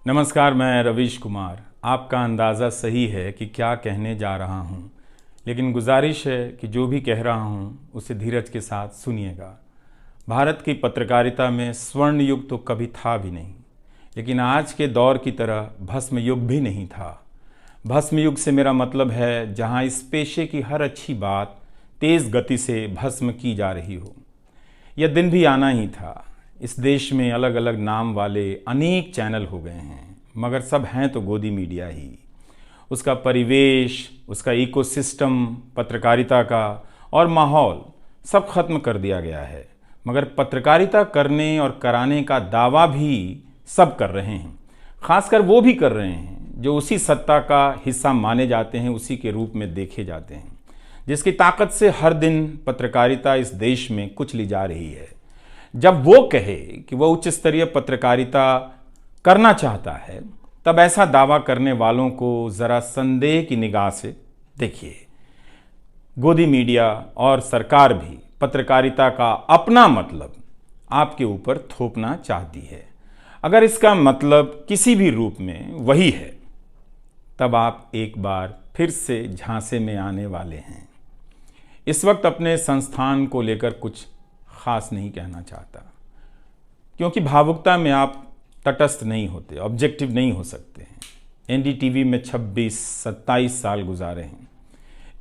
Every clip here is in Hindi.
नमस्कार, मैं रवीश कुमार। आपका अंदाज़ा सही है कि क्या कहने जा रहा हूँ, लेकिन गुजारिश है कि जो भी कह रहा हूँ उसे धीरज के साथ सुनिएगा। भारत की पत्रकारिता में स्वर्ण युग तो कभी था भी नहीं, लेकिन आज के दौर की तरह भस्म युग भी नहीं था। भस्म युग से मेरा मतलब है जहाँ इस पेशे की हर अच्छी बात तेज़ गति से भस्म की जा रही हो। यह दिन भी आना ही था। इस देश में अलग अलग नाम वाले अनेक चैनल हो गए हैं, मगर सब हैं तो गोदी मीडिया ही। उसका परिवेश, उसका इकोसिस्टम, पत्रकारिता का और माहौल सब खत्म कर दिया गया है। मगर पत्रकारिता करने और कराने का दावा भी सब कर रहे हैं। खासकर वो भी कर रहे हैं जो उसी सत्ता का हिस्सा माने जाते हैं, उसी के रूप में देखे जाते हैं, जिसकी ताकत से हर दिन पत्रकारिता इस देश में कुचली जा रही है। जब वो कहे कि वह उच्च स्तरीय पत्रकारिता करना चाहता है, तब ऐसा दावा करने वालों को ज़रा संदेह की निगाह से देखिए। गोदी मीडिया और सरकार भी पत्रकारिता का अपना मतलब आपके ऊपर थोपना चाहती है। अगर इसका मतलब किसी भी रूप में वही है, तब आप एक बार फिर से झांसे में आने वाले हैं। इस वक्त अपने संस्थान को लेकर कुछ खास नहीं कहना चाहता, क्योंकि भावुकता में आप तटस्थ नहीं होते, ऑब्जेक्टिव नहीं हो सकते हैं। एनडीटीवी में 26-27 साल गुजारे हैं।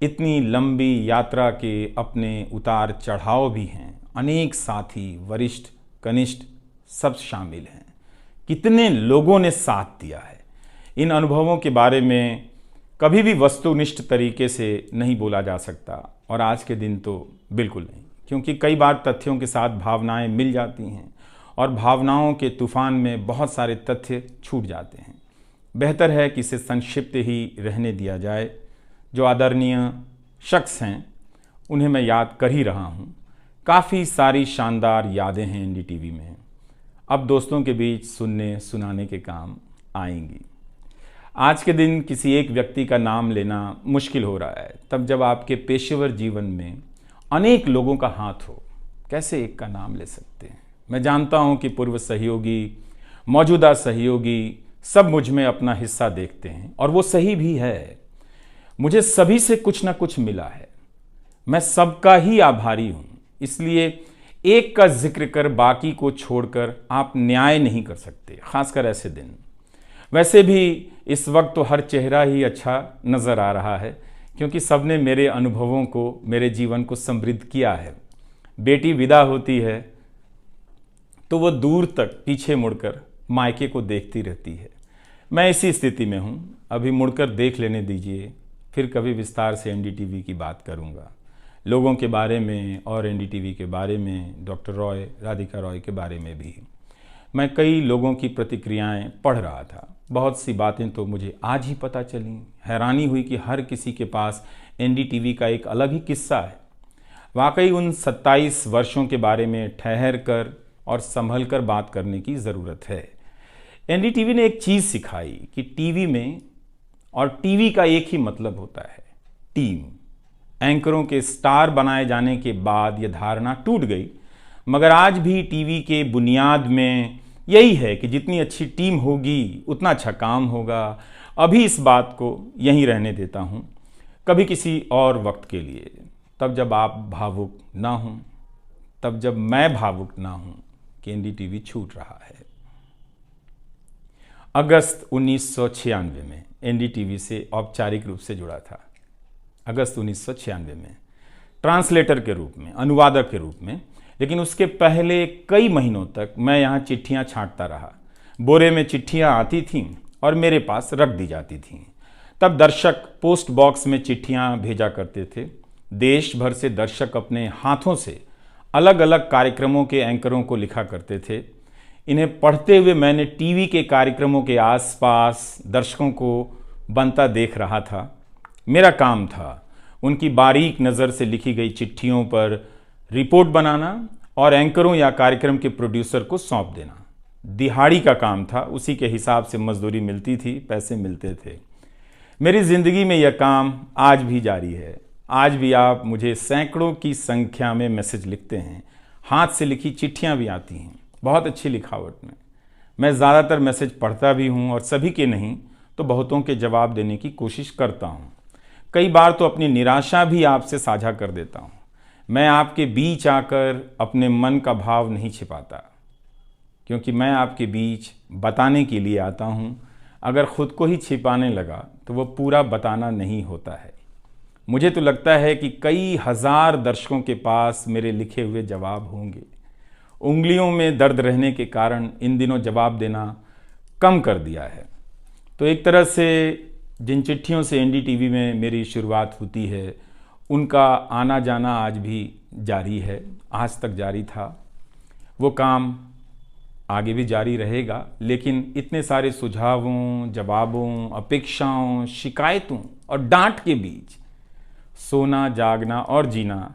इतनी लंबी यात्रा के अपने उतार चढ़ाव भी हैं। अनेक साथी, वरिष्ठ, कनिष्ठ सब शामिल हैं। कितने लोगों ने साथ दिया है। इन अनुभवों के बारे में कभी भी वस्तुनिष्ठ तरीके से नहीं बोला जा सकता, और आज के दिन तो बिल्कुल नहीं, क्योंकि कई बार तथ्यों के साथ भावनाएं मिल जाती हैं और भावनाओं के तूफान में बहुत सारे तथ्य छूट जाते हैं। बेहतर है कि इसे संक्षिप्त ही रहने दिया जाए। जो आदरणीय शख्स हैं उन्हें मैं याद कर ही रहा हूँ। काफ़ी सारी शानदार यादें हैं एनडीटीवी में, अब दोस्तों के बीच सुनने सुनाने के काम आएंगी। आज के दिन किसी एक व्यक्ति का नाम लेना मुश्किल हो रहा है, तब जब आपके पेशेवर जीवन में अनेक लोगों का हाथ हो। कैसे एक का नाम ले सकते हैं। मैं जानता हूं कि पूर्व सहयोगी, मौजूदा सहयोगी सब मुझ में अपना हिस्सा देखते हैं, और वो सही भी है। मुझे सभी से कुछ ना कुछ मिला है। मैं सबका ही आभारी हूं। इसलिए एक का जिक्र कर बाकी को छोड़कर आप न्याय नहीं कर सकते, खासकर ऐसे दिन। वैसे भी इस वक्त तो हर चेहरा ही अच्छा नज़र आ रहा है, क्योंकि सबने मेरे अनुभवों को, मेरे जीवन को समृद्ध किया है। बेटी विदा होती है तो वो दूर तक पीछे मुड़कर मायके को देखती रहती है। मैं इसी स्थिति में हूँ। अभी मुड़कर देख लेने दीजिए, फिर कभी विस्तार से एनडीटीवी की बात करूँगा, लोगों के बारे में और एनडीटीवी के बारे में, डॉक्टर रॉय, राधिका रॉय के बारे में भी। मैं कई लोगों की प्रतिक्रियाएं पढ़ रहा था। बहुत सी बातें तो मुझे आज ही पता चली। हैरानी हुई कि हर किसी के पास एनडीटीवी का एक अलग ही किस्सा है। वाकई उन 27 वर्षों के बारे में ठहर कर और संभल कर बात करने की ज़रूरत है। एनडीटीवी ने एक चीज़ सिखाई कि टीवी में और टीवी का एक ही मतलब होता है, टीम। एंकरों के स्टार बनाए जाने के बाद यह धारणा टूट गई, मगर आज भी टीवी के बुनियाद में यही है कि जितनी अच्छी टीम होगी उतना अच्छा काम होगा। अभी इस बात को यहीं रहने देता हूँ, कभी किसी और वक्त के लिए, तब जब आप भावुक ना हों, तब जब मैं भावुक ना हूँ कि एनडीटीवी छूट रहा है। अगस्त 1996 में एनडीटीवी से औपचारिक रूप से जुड़ा था। अगस्त 1996 में ट्रांसलेटर के रूप में, अनुवादक के रूप में। लेकिन उसके पहले कई महीनों तक मैं यहाँ चिट्ठियाँ छांटता रहा। बोरे में चिट्ठियाँ आती थीं और मेरे पास रख दी जाती थीं। तब दर्शक पोस्ट बॉक्स में चिट्ठियाँ भेजा करते थे। देश भर से दर्शक अपने हाथों से अलग अलग कार्यक्रमों के एंकरों को लिखा करते थे। इन्हें पढ़ते हुए मैंने टीवी के कार्यक्रमों के आसपास दर्शकों को बनता देख रहा था। मेरा काम था उनकी बारीक नज़र से लिखी गई चिट्ठियों पर रिपोर्ट बनाना और एंकरों या कार्यक्रम के प्रोड्यूसर को सौंप देना। दिहाड़ी का काम था, उसी के हिसाब से मजदूरी मिलती थी, पैसे मिलते थे। मेरी ज़िंदगी में यह काम आज भी जारी है। आज भी आप मुझे सैकड़ों की संख्या में मैसेज लिखते हैं, हाथ से लिखी चिट्ठियां भी आती हैं, बहुत अच्छी लिखावट में। मैं ज़्यादातर मैसेज पढ़ता भी हूँ और सभी के नहीं तो बहुतों के जवाब देने की कोशिश करता हूँ। कई बार तो अपनी निराशा भी आपसे साझा कर देता हूँ। मैं आपके बीच आकर अपने मन का भाव नहीं छिपाता, क्योंकि मैं आपके बीच बताने के लिए आता हूँ। अगर खुद को ही छिपाने लगा तो वो पूरा बताना नहीं होता है। मुझे तो लगता है कि कई हजार दर्शकों के पास मेरे लिखे हुए जवाब होंगे। उंगलियों में दर्द रहने के कारण इन दिनों जवाब देना कम कर दिया है। तो एक तरह से जिन चिट्ठियों से एनडीटीवी में मेरी शुरुआत होती है, उनका आना जाना आज भी जारी है, आज तक जारी था। वो काम आगे भी जारी रहेगा, लेकिन इतने सारे सुझावों, जवाबों, अपेक्षाओं, शिकायतों और डांट के बीच सोना, जागना और जीना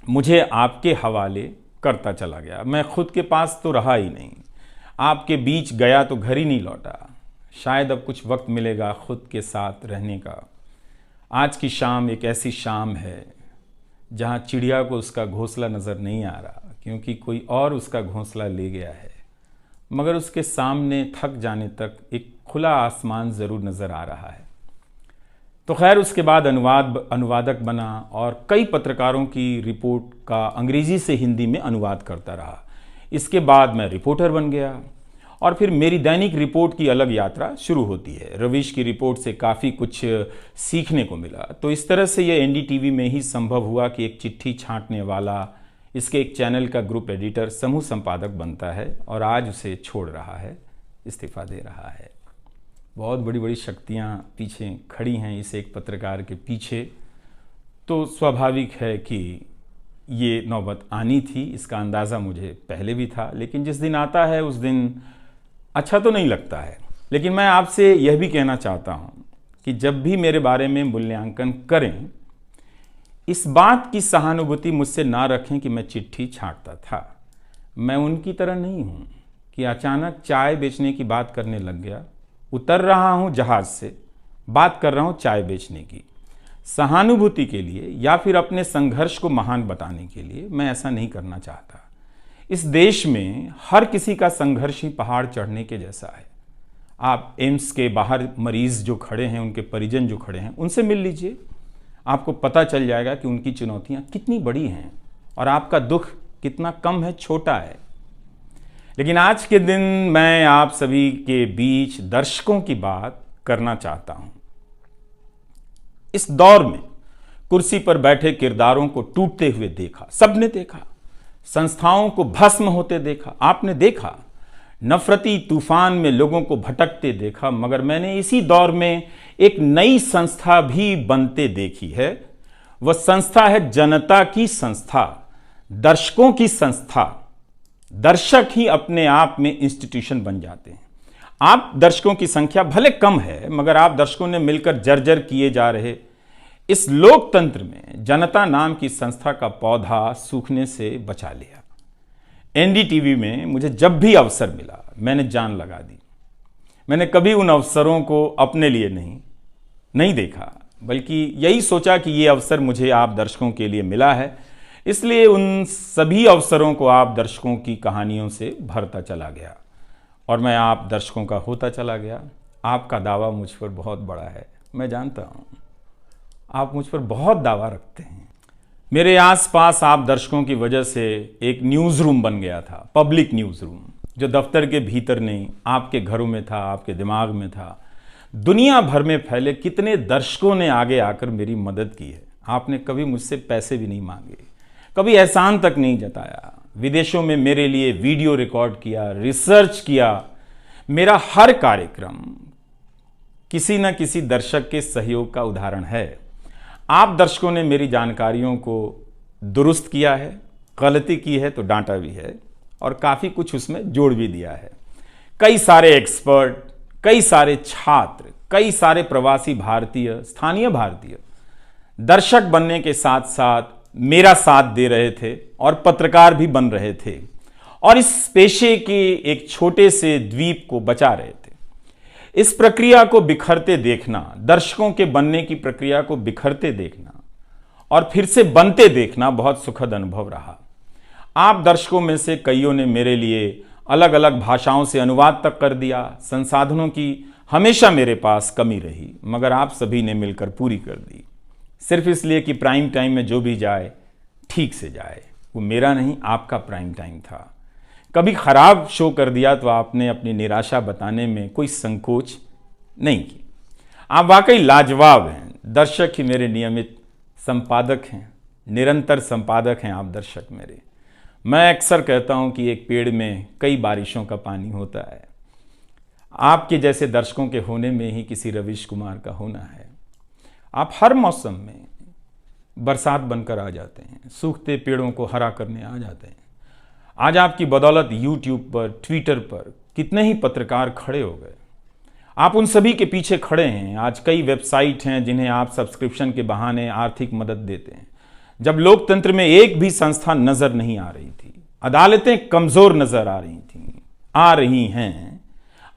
मुझे आपके हवाले करता चला गया। मैं खुद के पास तो रहा ही नहीं, आपके बीच गया तो घर ही नहीं लौटा। शायद अब कुछ वक्त मिलेगा खुद के साथ रहने का। आज की शाम एक ऐसी शाम है जहां चिड़िया को उसका घोंसला नज़र नहीं आ रहा, क्योंकि कोई और उसका घोंसला ले गया है, मगर उसके सामने थक जाने तक एक खुला आसमान ज़रूर नज़र आ रहा है। तो खैर, उसके बाद अनुवादक बना और कई पत्रकारों की रिपोर्ट का अंग्रेजी से हिंदी में अनुवाद करता रहा। इसके बाद मैं रिपोर्टर बन गया और फिर मेरी दैनिक रिपोर्ट की अलग यात्रा शुरू होती है। रवीश की रिपोर्ट से काफ़ी कुछ सीखने को मिला। तो इस तरह से ये एनडीटीवी में ही संभव हुआ कि एक चिट्ठी छांटने वाला इसके एक चैनल का ग्रुप एडिटर समूह संपादक बनता है और आज उसे छोड़ रहा है, इस्तीफा दे रहा है। बहुत बड़ी बड़ी शक्तियाँ पीछे खड़ी हैं इस एक पत्रकार के पीछे। तो स्वाभाविक है कि ये नौबत आनी थी, इसका अंदाज़ा मुझे पहले भी था, लेकिन जिस दिन आता है उस दिन अच्छा तो नहीं लगता है। लेकिन मैं आपसे यह भी कहना चाहता हूँ कि जब भी मेरे बारे में मूल्यांकन करें, इस बात की सहानुभूति मुझसे ना रखें कि मैं चिट्ठी छांटता था। मैं उनकी तरह नहीं हूँ कि अचानक चाय बेचने की बात करने लग गया। उतर रहा हूँ जहाज़ से, बात कर रहा हूँ चाय बेचने की। सहानुभूति के लिए या फिर अपने संघर्ष को महान बताने के लिए मैं ऐसा नहीं करना चाहता। इस देश में हर किसी का संघर्ष ही पहाड़ चढ़ने के जैसा है। आप एम्स के बाहर मरीज जो खड़े हैं, उनके परिजन जो खड़े हैं, उनसे मिल लीजिए। आपको पता चल जाएगा कि उनकी चुनौतियां कितनी बड़ी हैं और आपका दुख कितना कम है, छोटा है। लेकिन आज के दिन मैं आप सभी के बीच दर्शकों की बात करना चाहता हूं। इस दौर में कुर्सी पर बैठे किरदारों को टूटते हुए देखा, सबने देखा। संस्थाओं को भस्म होते देखा, आपने देखा। नफरती तूफान में लोगों को भटकते देखा, मगर मैंने इसी दौर में एक नई संस्था भी बनते देखी है। वह संस्था है जनता की संस्था, दर्शकों की संस्था। दर्शक ही अपने आप में इंस्टीट्यूशन बन जाते हैं। आप दर्शकों की संख्या भले कम है, मगर आप दर्शकों ने मिलकर जर्जर किए जा रहे इस लोकतंत्र में जनता नाम की संस्था का पौधा सूखने से बचा लिया। एनडीटीवी में मुझे जब भी अवसर मिला मैंने जान लगा दी। मैंने कभी उन अवसरों को अपने लिए नहीं देखा, बल्कि यही सोचा कि ये अवसर मुझे आप दर्शकों के लिए मिला है, इसलिए उन सभी अवसरों को आप दर्शकों की कहानियों से भरता चला गया और मैं आप दर्शकों का होता चला गया। आपका दावा मुझ पर बहुत बड़ा है, मैं जानता हूँ। आप मुझ पर बहुत दावा रखते हैं। मेरे आसपास आप दर्शकों की वजह से एक न्यूज़ रूम बन गया था, पब्लिक न्यूज़ रूम, जो दफ्तर के भीतर नहीं, आपके घरों में था, आपके दिमाग में था। दुनिया भर में फैले कितने दर्शकों ने आगे आकर मेरी मदद की है। आपने कभी मुझसे पैसे भी नहीं मांगे, कभी एहसान तक नहीं जताया। विदेशों में मेरे लिए वीडियो रिकॉर्ड किया, रिसर्च किया। मेरा हर कार्यक्रम किसी न किसी दर्शक के सहयोग का उदाहरण है। आप दर्शकों ने मेरी जानकारियों को दुरुस्त किया है, गलती की है तो डांटा भी है और काफ़ी कुछ उसमें जोड़ भी दिया है। कई सारे एक्सपर्ट, कई सारे छात्र, कई सारे प्रवासी भारतीय, स्थानीय भारतीय दर्शक बनने के साथ साथ मेरा साथ दे रहे थे और पत्रकार भी बन रहे थे और इस पेशे के एक छोटे से द्वीप को बचा रहे थे। इस प्रक्रिया को बिखरते देखना, दर्शकों के बनने की प्रक्रिया को बिखरते देखना और फिर से बनते देखना बहुत सुखद अनुभव रहा। आप दर्शकों में से कईयों ने मेरे लिए अलग अलग भाषाओं से अनुवाद तक कर दिया। संसाधनों की हमेशा मेरे पास कमी रही, मगर आप सभी ने मिलकर पूरी कर दी, सिर्फ इसलिए कि प्राइम टाइम में जो भी जाए ठीक से जाए। वो मेरा नहीं, आपका प्राइम टाइम था। कभी खराब शो कर दिया तो आपने अपनी निराशा बताने में कोई संकोच नहीं की। आप वाकई लाजवाब हैं। दर्शक ही मेरे नियमित संपादक हैं, निरंतर संपादक हैं आप दर्शक मेरे। मैं अक्सर कहता हूं कि एक पेड़ में कई बारिशों का पानी होता है। आपके जैसे दर्शकों के होने में ही किसी रवीश कुमार का होना है। आप हर मौसम में बरसात बनकर आ जाते हैं, सूखते पेड़ों को हरा करने आ जाते हैं। आज आपकी बदौलत यूट्यूब पर, ट्विटर पर कितने ही पत्रकार खड़े हो गए। आप उन सभी के पीछे खड़े हैं। आज कई वेबसाइट हैं जिन्हें आप सब्सक्रिप्शन के बहाने आर्थिक मदद देते हैं। जब लोकतंत्र में एक भी संस्था नजर नहीं आ रही थी, अदालतें कमजोर नजर आ रही थी, आ रही हैं,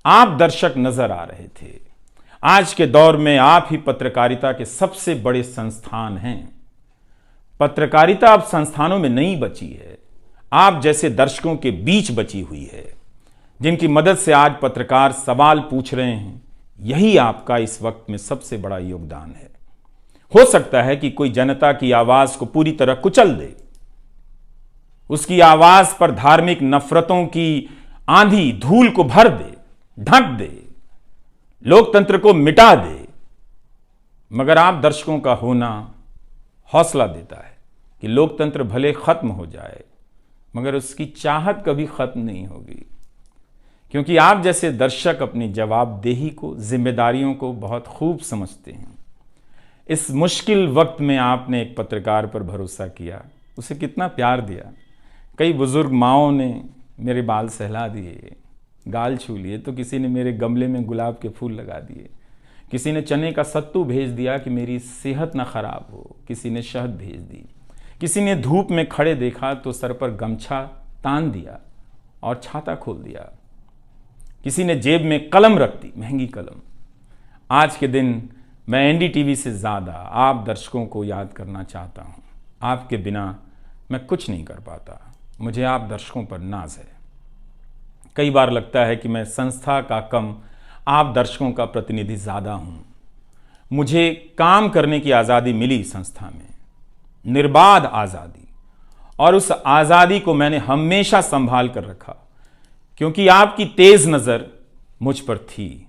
आप दर्शक नजर आ रहे थे। आज के दौर में आप ही पत्रकारिता के सबसे बड़े संस्थान हैं। पत्रकारिता अब संस्थानों में नहीं बची है, आप जैसे दर्शकों के बीच बची हुई है, जिनकी मदद से आज पत्रकार सवाल पूछ रहे हैं। यही आपका इस वक्त में सबसे बड़ा योगदान है। हो सकता है कि कोई जनता की आवाज को पूरी तरह कुचल दे, उसकी आवाज पर धार्मिक नफरतों की आंधी धूल को भर दे, ढक दे, लोकतंत्र को मिटा दे, मगर आप दर्शकों का होना हौसला देता है कि लोकतंत्र भले खत्म हो जाए, मगर उसकी चाहत कभी खत्म नहीं होगी, क्योंकि आप जैसे दर्शक अपनी जवाबदेही को, जिम्मेदारियों को बहुत खूब समझते हैं। इस मुश्किल वक्त में आपने एक पत्रकार पर भरोसा किया, उसे कितना प्यार दिया। कई बुजुर्ग माओं ने मेरे बाल सहला दिए, गाल छू लिए, तो किसी ने मेरे गमले में गुलाब के फूल लगा दिए, किसी ने चने का सत्तू भेज दिया कि मेरी सेहत ना खराब हो, किसी ने शहद भेज दी, किसी ने धूप में खड़े देखा तो सर पर गमछा तान दिया और छाता खोल दिया, किसी ने जेब में कलम रख दी, महंगी कलम। आज के दिन मैं एनडीटीवी से ज़्यादा आप दर्शकों को याद करना चाहता हूँ। आपके बिना मैं कुछ नहीं कर पाता। मुझे आप दर्शकों पर नाज है। कई बार लगता है कि मैं संस्था का कम, आप दर्शकों का प्रतिनिधि ज़्यादा हूँ। मुझे काम करने की आज़ादी मिली संस्था में, निर्बाध आज़ादी, और उस आज़ादी को मैंने हमेशा संभाल कर रखा, क्योंकि आपकी तेज नज़र मुझ पर थी।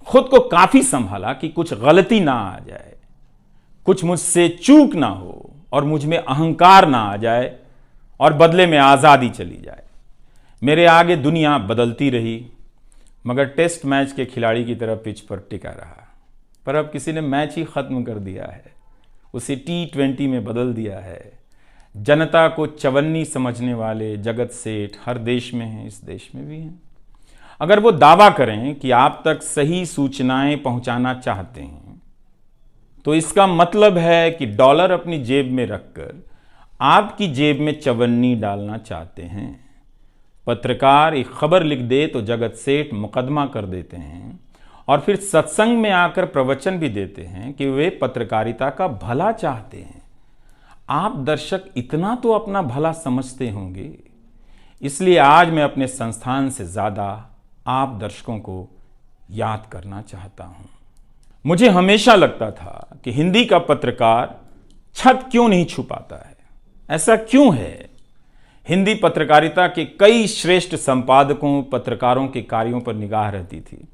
खुद को काफ़ी संभाला कि कुछ गलती ना आ जाए, कुछ मुझसे चूक ना हो और मुझ में अहंकार ना आ जाए और बदले में आज़ादी चली जाए। मेरे आगे दुनिया बदलती रही, मगर टेस्ट मैच के खिलाड़ी की तरह पिच पर टिका रहा। पर अब किसी ने मैच ही ख़त्म कर दिया है, उसे T20 में बदल दिया है। जनता को चवन्नी समझने वाले जगत सेठ हर देश में हैं, इस देश में भी हैं। अगर वो दावा करें कि आप तक सही सूचनाएं पहुंचाना चाहते हैं, तो इसका मतलब है कि डॉलर अपनी जेब में रखकर आपकी जेब में चवन्नी डालना चाहते हैं। पत्रकार एक खबर लिख दे तो जगत सेठ मुकदमा कर देते हैं और फिर सत्संग में आकर प्रवचन भी देते हैं कि वे पत्रकारिता का भला चाहते हैं। आप दर्शक इतना तो अपना भला समझते होंगे, इसलिए आज मैं अपने संस्थान से ज़्यादा आप दर्शकों को याद करना चाहता हूं। मुझे हमेशा लगता था कि हिंदी का पत्रकार छत क्यों नहीं छू पाता है। ऐसा क्यों है? हिंदी पत्रकारिता के कई श्रेष्ठ संपादकों, पत्रकारों के कार्यों पर निगाह रहती थी,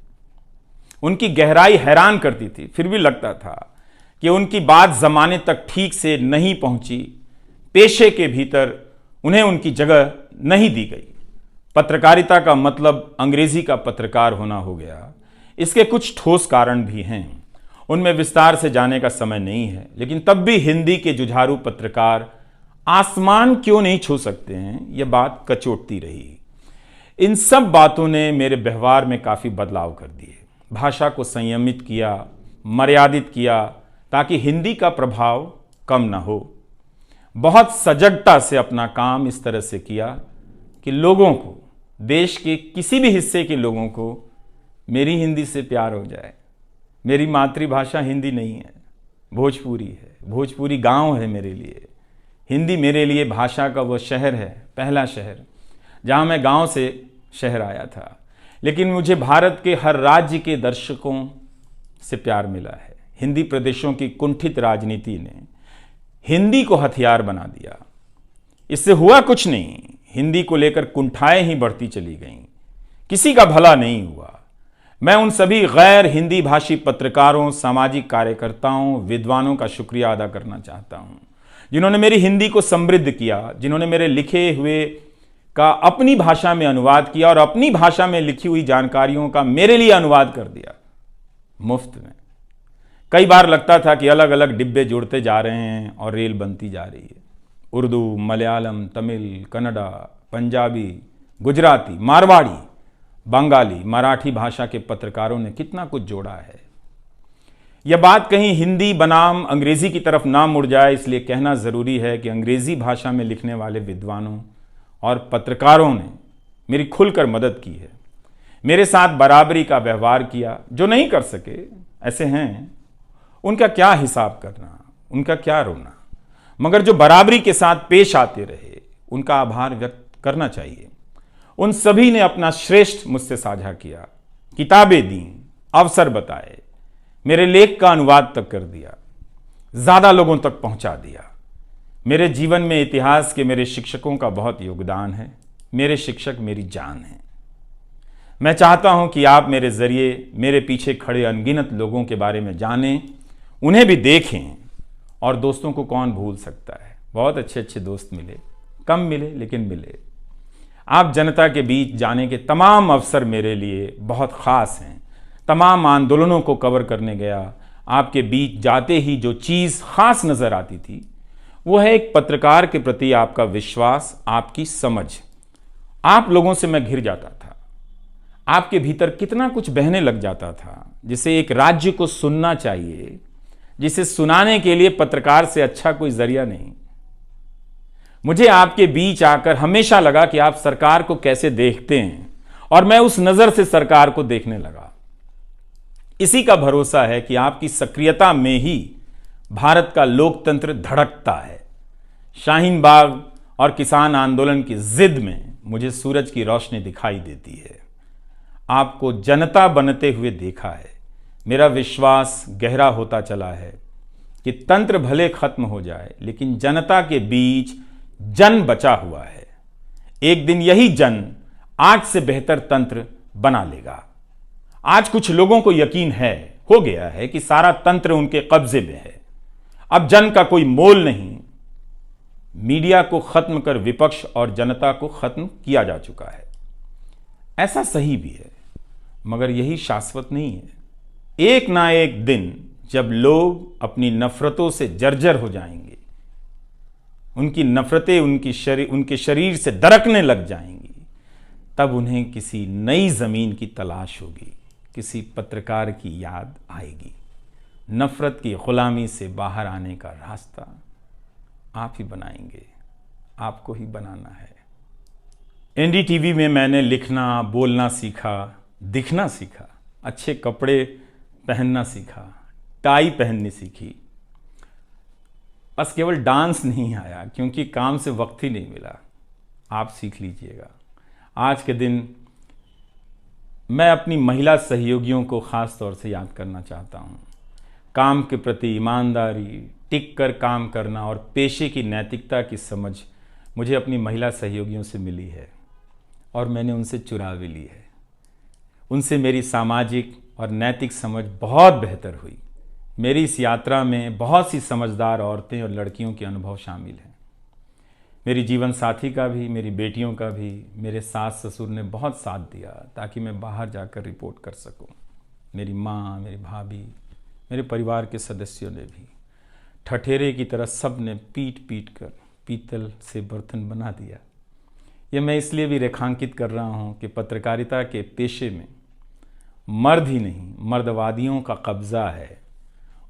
उनकी गहराई हैरान करती थी। फिर भी लगता था कि उनकी बात जमाने तक ठीक से नहीं पहुंची, पेशे के भीतर उन्हें उनकी जगह नहीं दी गई। पत्रकारिता का मतलब अंग्रेजी का पत्रकार होना हो गया। इसके कुछ ठोस कारण भी हैं, उनमें विस्तार से जाने का समय नहीं है, लेकिन तब भी हिंदी के जुझारू पत्रकार आसमान क्यों नहीं छू सकते हैं, यह बात कचोटती रही। इन सब बातों ने मेरे व्यवहार में काफ़ी बदलाव कर दिए। भाषा को संयमित किया, मर्यादित किया, ताकि हिंदी का प्रभाव कम ना हो। बहुत सजगता से अपना काम इस तरह से किया कि लोगों को, देश के किसी भी हिस्से के लोगों को मेरी हिंदी से प्यार हो जाए। मेरी मातृभाषा हिंदी नहीं है, भोजपुरी है। भोजपुरी गांव है मेरे लिए। हिंदी मेरे लिए भाषा का वो शहर है, पहला शहर, जहां मैं गांव से शहर आया था, लेकिन मुझे भारत के हर राज्य के दर्शकों से प्यार मिला है। हिंदी प्रदेशों की कुंठित राजनीति ने हिंदी को हथियार बना दिया। इससे हुआ कुछ नहीं, हिंदी को लेकर कुंठाएं ही बढ़ती चली गईं, किसी का भला नहीं हुआ। मैं उन सभी गैर हिंदी भाषी पत्रकारों, सामाजिक कार्यकर्ताओं, विद्वानों का शुक्रिया अदा करना चाहता हूं, जिन्होंने मेरी हिंदी को समृद्ध किया, जिन्होंने मेरे लिखे हुए का अपनी भाषा में अनुवाद किया और अपनी भाषा में लिखी हुई जानकारियों का मेरे लिए अनुवाद कर दिया मुफ्त में। कई बार लगता था कि अलग अलग डिब्बे जुड़ते जा रहे हैं और रेल बनती जा रही है। उर्दू, मलयालम, तमिल, कन्नड़ा, पंजाबी, गुजराती, मारवाड़ी, बंगाली, मराठी भाषा के पत्रकारों ने कितना कुछ जोड़ा है। यह बात कहीं हिंदी बनाम अंग्रेजी की तरफ ना मुड़ जाए, इसलिए कहना जरूरी है कि अंग्रेजी भाषा में लिखने वाले विद्वानों और पत्रकारों ने मेरी खुलकर मदद की है, मेरे साथ बराबरी का व्यवहार किया। जो नहीं कर सके, ऐसे हैं, उनका क्या हिसाब करना, उनका क्या रोना, मगर जो बराबरी के साथ पेश आते रहे, उनका आभार व्यक्त करना चाहिए। उन सभी ने अपना श्रेष्ठ मुझसे साझा किया, किताबें दी, अवसर बताए, मेरे लेख का अनुवाद तक कर दिया, ज्यादा लोगों तक पहुंचा दिया। मेरे जीवन में इतिहास के मेरे शिक्षकों का बहुत योगदान है। मेरे शिक्षक मेरी जान है। मैं चाहता हूं कि आप मेरे जरिए मेरे पीछे खड़े अनगिनत लोगों के बारे में जानें, उन्हें भी देखें। और दोस्तों को कौन भूल सकता है, बहुत अच्छे अच्छे दोस्त मिले, कम मिले लेकिन मिले। आप जनता के बीच जाने के तमाम अवसर मेरे लिए बहुत खास हैं। तमाम आंदोलनों को कवर करने गया, आपके बीच जाते ही जो चीज़ खास नज़र आती थी वो है एक पत्रकार के प्रति आपका विश्वास, आपकी समझ। आप लोगों से मैं घिर जाता था। आपके भीतर कितना कुछ बहने लग जाता था, जिसे एक राज्य को सुनना चाहिए, जिसे सुनाने के लिए पत्रकार से अच्छा कोई जरिया नहीं। मुझे आपके बीच आकर हमेशा लगा कि आप सरकार को कैसे देखते हैं, और मैं उस नजर से सरकार को देखने लगा। इसी का भरोसा है कि आपकी सक्रियता में ही भारत का लोकतंत्र धड़कता है। शाहीन बाग और किसान आंदोलन की जिद में मुझे सूरज की रोशनी दिखाई देती है। आपको जनता बनते हुए देखा है। मेरा विश्वास गहरा होता चला है कि तंत्र भले खत्म हो जाए, लेकिन जनता के बीच जन बचा हुआ है। एक दिन यही जन आज से बेहतर तंत्र बना लेगा। आज कुछ लोगों को यकीन हो गया है कि सारा तंत्र उनके कब्जे में है। अब जन का कोई मोल नहीं। मीडिया को खत्म कर विपक्ष और जनता को खत्म किया जा चुका है। ऐसा सही भी है, मगर यही शाश्वत नहीं है। एक ना एक दिन जब लोग अपनी नफरतों से जर्जर हो जाएंगे, उनकी नफरतें उनके शरीर से दरकने लग जाएंगी, तब उन्हें किसी नई जमीन की तलाश होगी, किसी पत्रकार की याद आएगी। नफरत की गुलामी से बाहर आने का रास्ता आप ही बनाएंगे, आपको ही बनाना है। एनडीटीवी में मैंने लिखना, बोलना सीखा, दिखना सीखा, अच्छे कपड़े पहनना सीखा, टाई पहननी सीखी। बस केवल डांस नहीं आया, क्योंकि काम से वक्त ही नहीं मिला। आप सीख लीजिएगा। आज के दिन मैं अपनी महिला सहयोगियों को ख़ास तौर से याद करना चाहता हूँ। काम के प्रति ईमानदारी, टिक कर काम करना और पेशे की नैतिकता की समझ मुझे अपनी महिला सहयोगियों से मिली है, और मैंने उनसे चुरा भी ली है। उनसे मेरी सामाजिक और नैतिक समझ बहुत बेहतर हुई। मेरी इस यात्रा में बहुत सी समझदार औरतें और लड़कियों के अनुभव शामिल हैं। मेरी जीवन साथी का भी, मेरी बेटियों का भी, मेरे सास ससुर ने बहुत साथ दिया ताकि मैं बाहर जाकर रिपोर्ट कर सकूं। मेरी माँ, मेरी भाभी, मेरे परिवार के सदस्यों ने भी। ठठेरे की तरह सब ने पीट पीट कर पीतल से बर्तन बना दिया। ये मैं इसलिए भी रेखांकित कर रहा हूँ कि पत्रकारिता के पेशे में मर्द ही नहीं, मर्दवादियों का कब्जा है।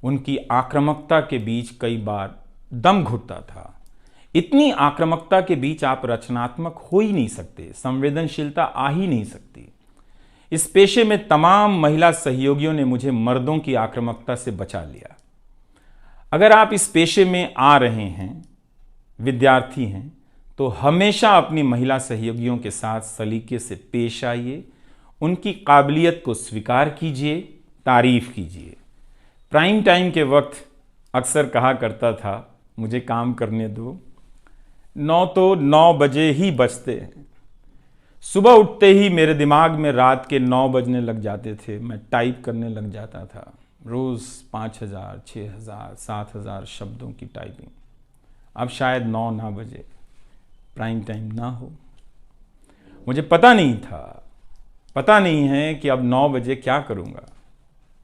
उनकी आक्रामकता के बीच कई बार दम घुटता था। इतनी आक्रामकता के बीच आप रचनात्मक हो ही नहीं सकते, संवेदनशीलता आ ही नहीं सकती। इस पेशे में तमाम महिला सहयोगियों ने मुझे मर्दों की आक्रामकता से बचा लिया। अगर आप इस पेशे में आ रहे हैं, विद्यार्थी हैं, तो हमेशा अपनी महिला सहयोगियों के साथ सलीके से पेश आइए, उनकी काबिलियत को स्वीकार कीजिए, तारीफ कीजिए। प्राइम टाइम के वक्त अक्सर कहा करता था, मुझे काम करने दो, 9 बजे ही बजते हैं। सुबह उठते ही मेरे दिमाग में रात के 9 बजने लग जाते थे। मैं टाइप करने लग जाता था, रोज़ 5,000, 6,000, 7,000 शब्दों की टाइपिंग। अब शायद 9 ना बजे, प्राइम टाइम ना हो। मुझे पता नहीं था, पता नहीं है कि अब 9 बजे क्या करूँगा।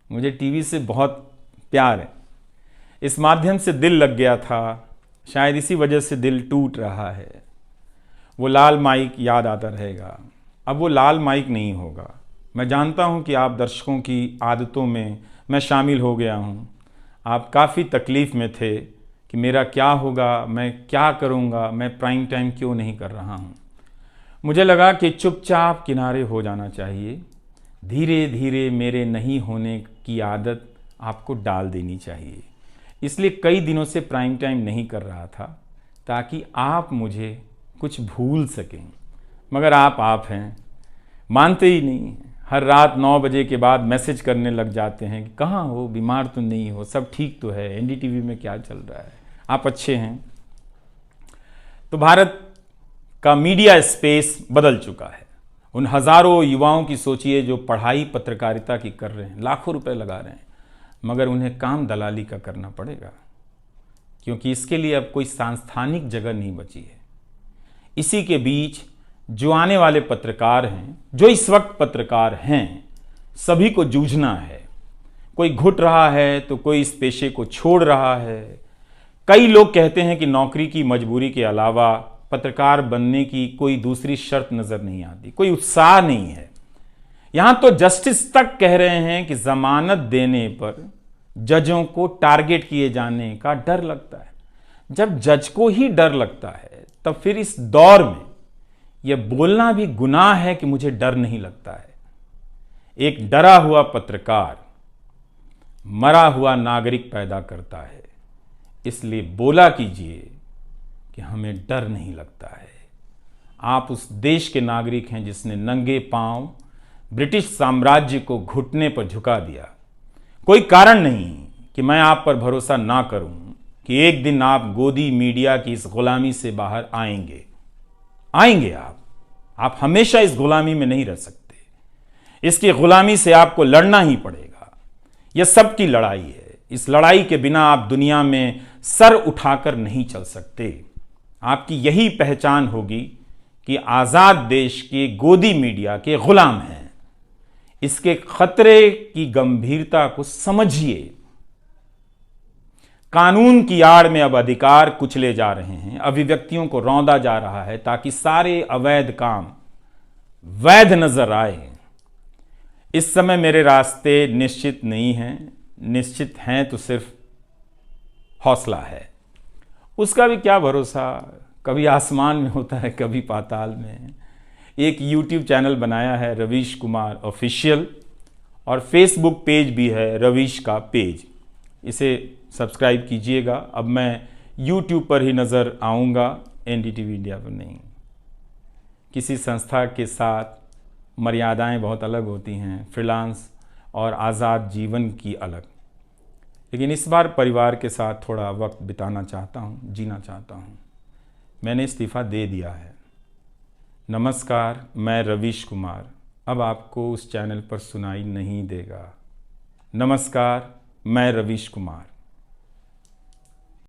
मुझे टीवी से बहुत प्यार है, इस माध्यम से दिल लग गया था, शायद इसी वजह से दिल टूट रहा है। वो लाल माइक याद आता रहेगा, अब वो लाल माइक नहीं होगा। मैं जानता हूँ कि आप दर्शकों की आदतों में मैं शामिल हो गया हूँ। आप काफ़ी तकलीफ़ में थे कि मेरा क्या होगा, मैं क्या करूँगा, मैं प्राइम टाइम क्यों नहीं कर रहा हूँ। मुझे लगा कि चुपचाप किनारे हो जाना चाहिए। धीरे धीरे मेरे नहीं होने की आदत आपको डाल देनी चाहिए। इसलिए कई दिनों से प्राइम टाइम नहीं कर रहा था, ताकि आप मुझे कुछ भूल सकें। मगर आप हैं, मानते ही नहीं। हर रात 9 बजे के बाद मैसेज करने लग जाते हैं कि कहाँ हो, बीमार तो नहीं हो, सब ठीक तो है, एनडीटीवी में क्या चल रहा है, आप अच्छे हैं। तो भारत का मीडिया स्पेस बदल चुका है। उन हज़ारों युवाओं की सोचिए जो पढ़ाई पत्रकारिता की कर रहे हैं, लाखों रुपए लगा रहे हैं, मगर उन्हें काम दलाली का करना पड़ेगा, क्योंकि इसके लिए अब कोई सांस्थानिक जगह नहीं बची है। इसी के बीच जो आने वाले पत्रकार हैं, जो इस वक्त पत्रकार हैं, सभी को जूझना है। कोई घुट रहा है तो कोई इस पेशे को छोड़ रहा है। कई लोग कहते हैं कि नौकरी की मजबूरी के अलावा पत्रकार बनने की कोई दूसरी शर्त नजर नहीं आती, कोई उत्साह नहीं है। यहां तो जस्टिस तक कह रहे हैं कि जमानत देने पर जजों को टारगेट किए जाने का डर लगता है। जब जज को ही डर लगता है, तब फिर इस दौर में यह बोलना भी गुनाह है कि मुझे डर नहीं लगता है। एक डरा हुआ पत्रकार मरा हुआ नागरिक पैदा करता है। इसलिए बोला कीजिए कि हमें डर नहीं लगता है। आप उस देश के नागरिक हैं जिसने नंगे पांव ब्रिटिश साम्राज्य को घुटने पर झुका दिया। कोई कारण नहीं कि मैं आप पर भरोसा ना करूं कि एक दिन आप गोदी मीडिया की इस गुलामी से बाहर आएंगे। आप हमेशा इस गुलामी में नहीं रह सकते। इसकी गुलामी से आपको लड़ना ही पड़ेगा। यह सबकी लड़ाई है। इस लड़ाई के बिना आप दुनिया में सर उठाकर नहीं चल सकते। आपकी यही पहचान होगी कि आजाद देश के गोदी मीडिया के गुलाम हैं। इसके खतरे की गंभीरता को समझिए। कानून की आड़ में अब अधिकार कुचले जा रहे हैं, अभिव्यक्तियों को रौंदा जा रहा है, ताकि सारे अवैध काम वैध नजर आए। इस समय मेरे रास्ते निश्चित नहीं हैं, निश्चित हैं तो सिर्फ हौसला है। उसका भी क्या भरोसा, कभी आसमान में होता है, कभी पाताल में। एक YouTube चैनल बनाया है रवीश कुमार ऑफिशियल, और फेसबुक पेज भी है रवीश का पेज। इसे सब्सक्राइब कीजिएगा। अब मैं YouTube पर ही नज़र आऊँगा, एनडीटीवी इंडिया पर नहीं। किसी संस्था के साथ मर्यादाएं बहुत अलग होती हैं, फ्रीलांस और आज़ाद जीवन की अलग। लेकिन इस बार परिवार के साथ थोड़ा वक्त बिताना चाहता हूँ, जीना चाहता हूँ। मैंने इस्तीफ़ा दे दिया है। नमस्कार, मैं रवीश कुमार अब आपको उस चैनल पर सुनाई नहीं देगा। नमस्कार, मैं रवीश कुमार।